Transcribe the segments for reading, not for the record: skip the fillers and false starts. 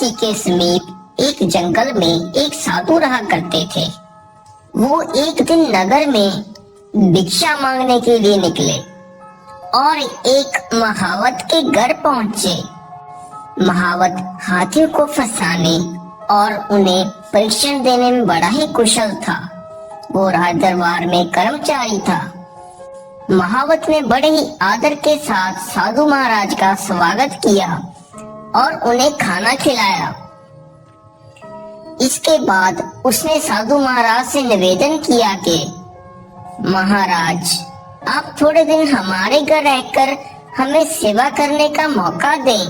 वाराणसी के समीप एक जंगल में एक साधु रहा करते थे। वो एक दिन नगर में भिक्षा मांगने के लिए निकले और एक महावत के घर पहुंचे। महावत हाथियों को फंसाने और उन्हें परीक्षण देने में बड़ा ही कुशल था। वो राज दरबार में कर्मचारी था। महावत ने बड़े ही आदर के साथ साधु महाराज का स्वागत किया और उन्हें खाना खिलाया। इसके बाद उसने साधु महाराज से निवेदन किया कि महाराज, आप थोड़े दिन हमारे घर रहकर हमें सेवा करने का मौका दें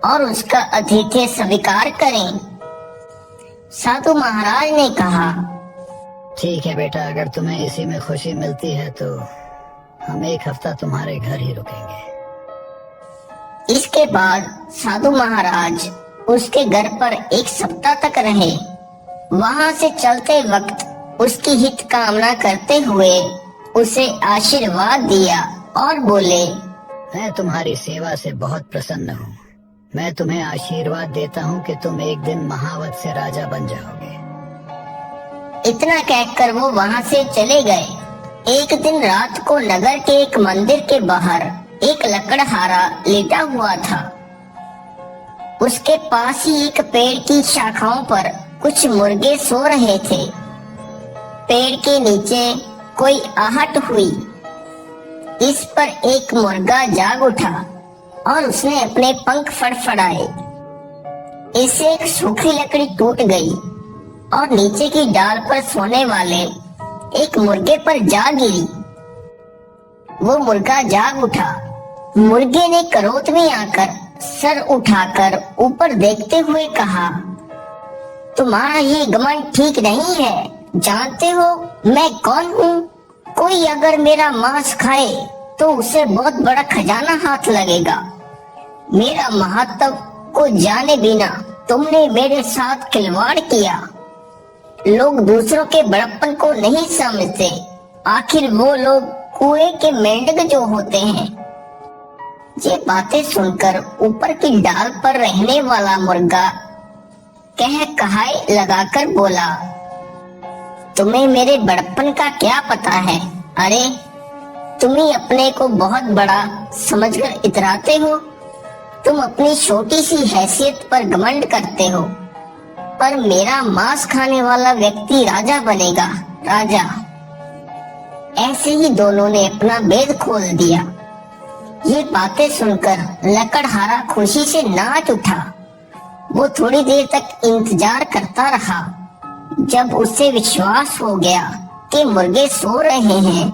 और उसका आतिथ्य स्वीकार करें। साधु महाराज ने कहा, ठीक है बेटा, अगर तुम्हें इसी में खुशी मिलती है तो हम एक हफ्ता तुम्हारे घर ही रुकेंगे। इसके बाद साधु महाराज उसके घर पर एक सप्ताह तक रहे। वहां से चलते वक्त उसकी हित कामना करते हुए उसे आशीर्वाद दिया और बोले, मैं तुम्हारी सेवा से बहुत प्रसन्न हूँ। मैं तुम्हें आशीर्वाद देता हूँ कि तुम एक दिन महावत से राजा बन जाओगे। इतना कहकर वो वहां से चले गए। एक दिन रात को नगर के एक मंदिर के बाहर एक लकड़हारा लेटा हुआ था। उसके पास ही एक पेड़ की शाखाओं पर कुछ मुर्गे सो रहे थे। पेड़ के नीचे कोई आहट हुई। इस पर एक मुर्गा जाग उठा और उसने अपने पंख फड़फड़ाए। इससे एक सूखी लकड़ी टूट गई और नीचे की डाल पर सोने वाले एक मुर्गे पर जा गिरी। वो मुर्गा जाग उठा। मुर्गे ने क्रोध में आकर सर उठाकर ऊपर देखते हुए कहा, तुम्हारा ये घमंड ठीक नहीं है। जानते हो मैं कौन हूँ? कोई अगर मेरा मांस खाए तो उसे बहुत बड़ा खजाना हाथ लगेगा। मेरा महत्व को जाने बिना तुमने मेरे साथ खिलवाड़ किया। लोग दूसरों के बड़प्पन को नहीं समझते। आखिर वो लोग कुएं के मेंढक जो होते हैं। ये बातें सुनकर ऊपर की डाल पर रहने वाला मुर्गा कहाई लगाकर बोला, तुम्हें मेरे बड़प्पन का क्या पता है? अरे तुम ही अपने को बहुत बड़ा समझकर इतराते हो। तुम अपनी छोटी सी हैसियत पर घमंड करते हो, पर मेरा मांस खाने वाला व्यक्ति राजा बनेगा, राजा। ऐसे ही दोनों ने अपना भेद खोल दिया। ये बातें सुनकर लकड़हारा खुशी से नाच उठा। वो थोड़ी देर तक इंतजार करता रहा। जब उसे विश्वास हो गया कि मुर्गे सो रहे हैं,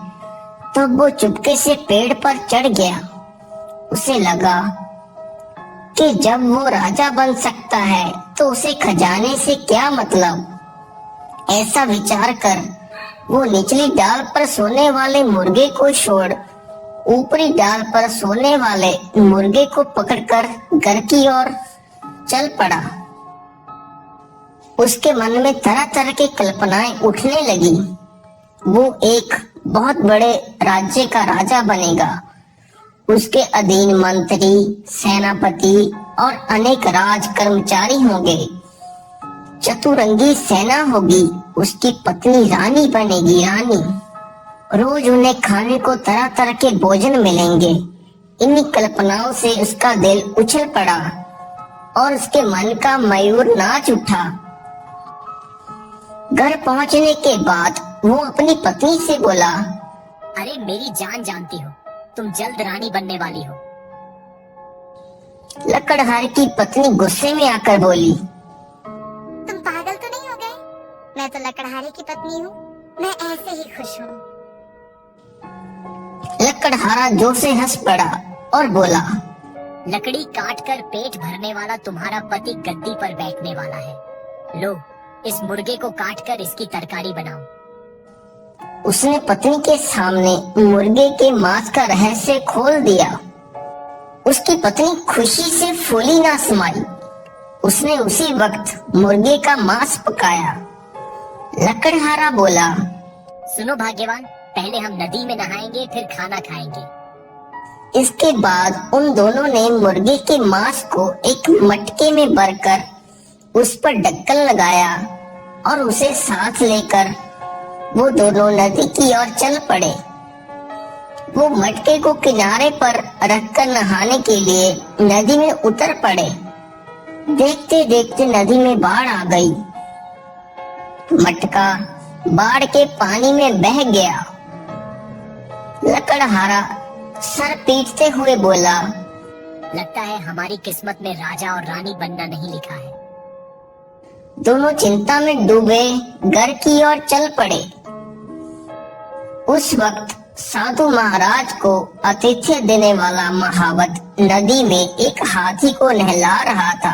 तब वो चुपके से पेड़ पर चढ़ गया। उसे लगा कि जब वो राजा बन सकता है तो उसे खजाने से क्या मतलब। ऐसा विचार कर वो निचली डाल पर सोने वाले मुर्गे को छोड़ ऊपरी डाल पर सोने वाले मुर्गे को पकड़कर घर की ओर चल पड़ा। उसके मन में तरह तरह की कल्पनाएं उठने लगी। वो एक बहुत बड़े राज्य का राजा बनेगा। उसके अधीन मंत्री, सेनापति और अनेक राज कर्मचारी होंगे। चतुरंगी सेना होगी। उसकी पत्नी रानी बनेगी, रानी। रोज उन्हें खाने को तरह तरह के भोजन मिलेंगे। इन्हीं कल्पनाओं से उसका दिल उछल पड़ा और उसके मन का मयूर नाच उठा। घर पहुंचने के बाद वो अपनी पत्नी से बोला, अरे मेरी जान जानती हो, तुम जल्द रानी बनने वाली हो। लकड़हारे की पत्नी गुस्से में आकर बोली, तुम पागल तो नहीं हो गए? मैं तो लकड़हारे की पत्नी हूँ। मैं ऐसे ही खुश हूँ। लकड़हारा जोर से हंस पड़ा और बोला, लकड़ी काट कर पेट भरने वाला तुम्हारा पति गद्दी पर बैठने वाला है। लो, इस मुर्गे को काट कर इसकी तरकारी बनाओ। उसने पत्नी के सामने मुर्गे के मांस का रहस्य खोल दिया। उसकी पत्नी खुशी से फूली ना समाई। उसने उसी वक्त मुर्गे का मांस पकाया। लकड़हारा बोला, सुनो भाग्यवान, पहले हम नदी में नहाएंगे, फिर खाना खाएंगे। इसके बाद उन दोनों ने मुर्गे के मांस को एक मटके में भरकर उस पर ढक्कन लगाया और उसे साथ लेकर वो दोनों नदी की ओर चल पड़े। वो मटके को किनारे पर रखकर नहाने के लिए नदी में उतर पड़े। देखते देखते नदी में बाढ़ आ गई। मटका बाढ़ के पानी में बह गया। लकड़हारा सर पीटते हुए बोला, लगता है हमारी किस्मत में राजा और रानी बनना नहीं लिखा है। दोनों चिंता में डूबे घर की ओर चल पड़े। उस वक्त साधु महाराज को आतिथ्य देने वाला महावत नदी में एक हाथी को नहला रहा था।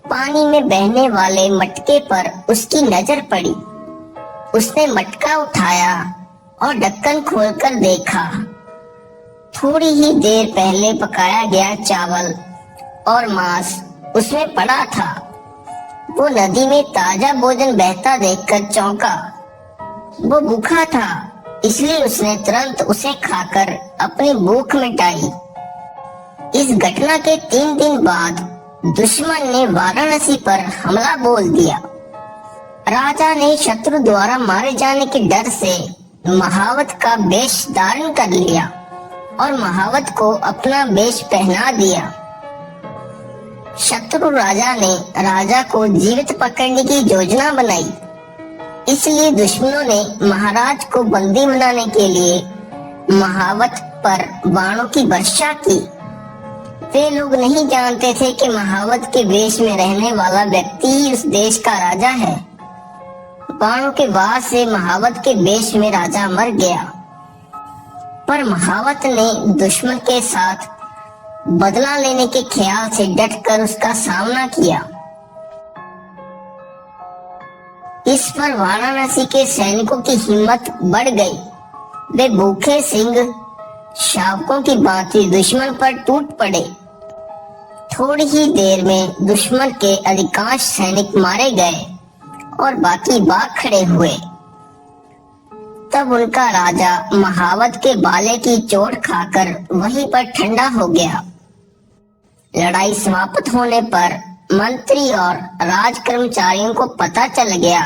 पानी में बहने वाले मटके पर उसकी नजर पड़ी। उसने मटका उठाया और ढक्कन खोलकर देखा। थोड़ी ही देर पहले पकाया गया चावल और मांस उसमें पड़ा था। वो नदी में ताजा भोजन बहता देखकर चौंका। वो भूखा था, इसलिए उसने तुरंत उसे खाकर अपनी भूख मिटाई। इस घटना के 3 दिन बाद दुश्मन ने वाराणसी पर हमला बोल दिया। राजा ने शत्रु द्वारा मारे जाने के डर से महावत का वेश धारण कर लिया और महावत को अपना वेश पहना दिया। शत्रु राजा ने राजा को जीवित पकड़ने की योजना बनाई। इसलिए दुश्मनों ने महाराज को बंदी बनाने के लिए महावत पर बाणों की वर्षा की। वे लोग नहीं जानते थे कि महावत के वेश में रहने वाला व्यक्ति ही उस देश का राजा है। बाणों के वार से महावत के वेश में राजा मर गया, पर महावत ने दुश्मन के साथ बदला लेने के ख्याल से डटकर उसका सामना किया। इस पर वाराणसी के सैनिकों की हिम्मत बढ़ गई। वे भूखे सिंह शावकों की भांति दुश्मन पर टूट पड़े। थोड़ी ही देर में दुश्मन के अधिकांश सैनिक मारे गए और बाकी भाग खड़े हुए। तब उनका राजा महावत के बाले की चोट खाकर वहीं पर ठंडा हो गया। लड़ाई समाप्त होने पर मंत्री और राज कर्मचारियों को पता चल गया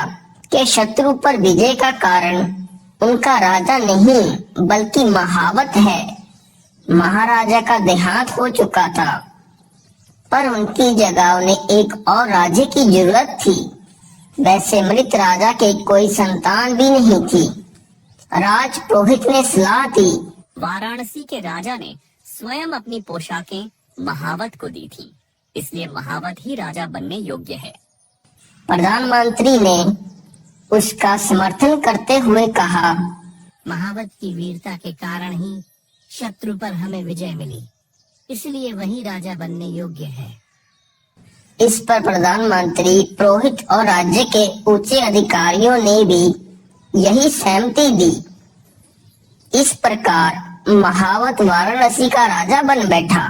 कि शत्रु पर विजय का कारण उनका राजा नहीं बल्कि महावत है। महाराजा का देहांत हो चुका था, पर उनकी जगह उन्हें एक और राजे की जरूरत थी। वैसे मृत राजा के कोई संतान भी नहीं थी। राज पुरोहित ने सलाह दी। वाराणसी के राजा ने स्वयं अपनी पोशाकें महावत को दी थी, इसलिए महावत ही राजा बनने योग्य है। प्रधानमंत्री ने उसका समर्थन करते हुए कहा, महावत की वीरता के कारण ही शत्रु पर हमें विजय मिली, इसलिए वही राजा बनने योग्य है। इस पर प्रधानमंत्री, पुरोहित और राज्य के ऊंचे अधिकारियों ने भी यही सहमति दी। इस प्रकार महावत वाराणसी का राजा बन बैठा।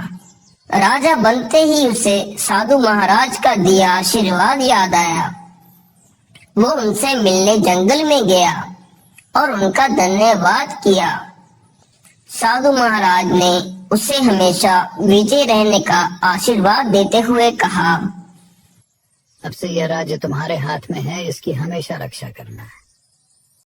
राजा बनते ही उसे साधु महाराज का दिया आशीर्वाद याद आया। वो उनसे मिलने जंगल में गया और उनका धन्यवाद किया। साधु महाराज ने उसे हमेशा विजय रहने का आशीर्वाद देते हुए कहा, अब से यह राज्य तुम्हारे हाथ में है, इसकी हमेशा रक्षा करना है।